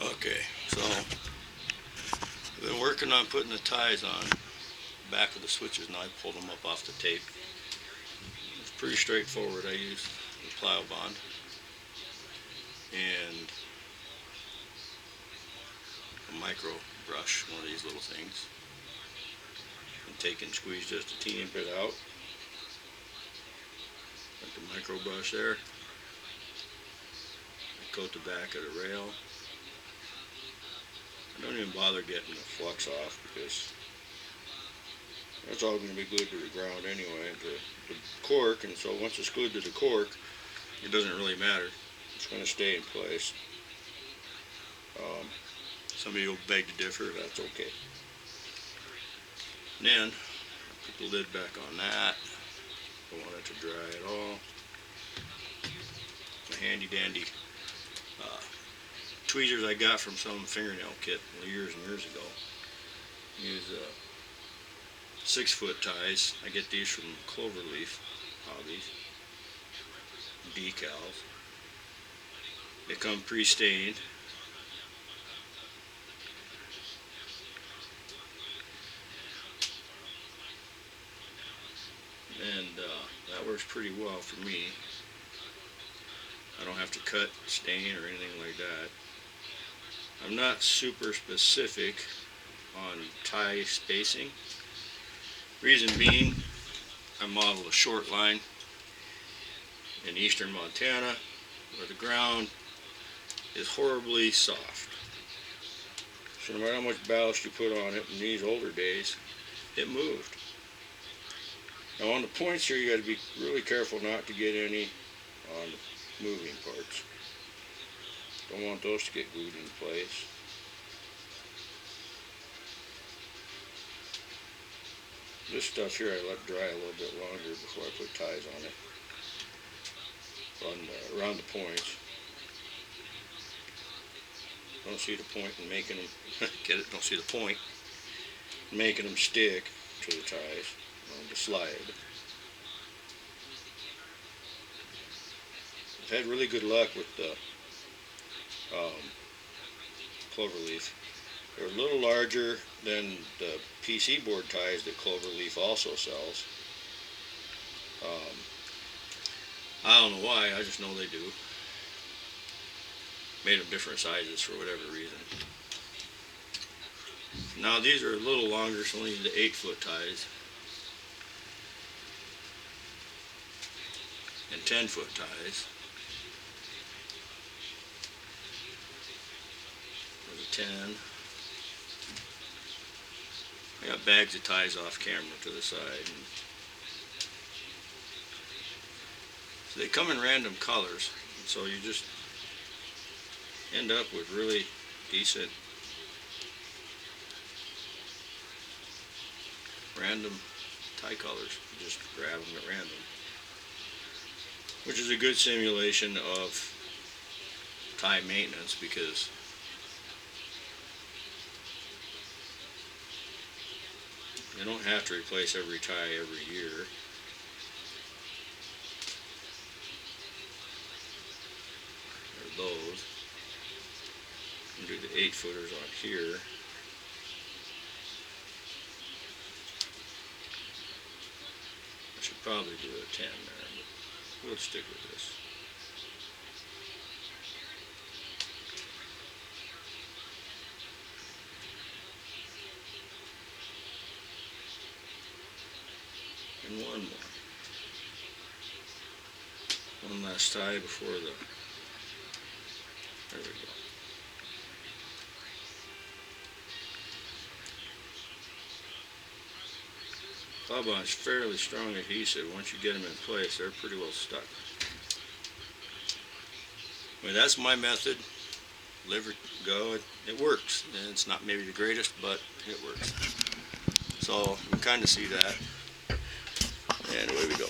Okay, so I've been working on putting the ties on the back of the switches. Now I pulled them up off the tape. It's pretty straightforward. I use the Pliobond and a micro brush, one of these little things, and take and squeeze just a teeny bit out, like the micro brush there. I coat the back of the rail. I don't even bother getting the flux off because that's all going to be glued to the ground anyway, the cork, and so once it's glued to the cork, it doesn't really matter. It's going to stay in place. Somebody will beg to differ, that's okay. And then, put the lid back on that. Don't want it to dry at all. My handy dandy tweezers I got from some fingernail kit years and years ago. Use 6-foot ties. I get these from Cloverleaf Hobbies. Decals. They come pre-stained. And that works pretty well for me. I don't have to cut, stain, or anything like that. I'm not super specific on tie spacing. Reason being, I modeled a short line in eastern Montana where the ground is horribly soft. So no matter how much ballast you put on it in these older days, it moved. Now on the points here, you got to be really careful not to get any on the moving parts. Don't want those to get glued in place. This stuff here I let dry a little bit longer before I put ties on it. Around the points. Don't see the point in making them get it. Don't see the point in making them stick to the ties on the slide. I've had really good luck with the Cloverleaf. They're a little larger than the PC board ties that Cloverleaf also sells. I don't know why, I just know they do. Made them different sizes for whatever reason. Now these are a little longer, so only the 8-foot ties. And 10-foot ties. There's a 10. I got bags of ties off camera to the side. So they come in random colors, so you just end up with really decent random tie colors. You just grab them at random, which is a good simulation of tie maintenance because you don't have to replace every tie every year. There are those. And do the 8-footers on here. I should probably do a 10 there, but we'll stick with this. And one more. One last tie before the, there we go. Pliobond is fairly strong adhesive. Once you get them in place, they're pretty well stuck. I mean, that's my method. Live or go. It works. And it's not maybe the greatest, but it works. So you can kind of see that. And away we go.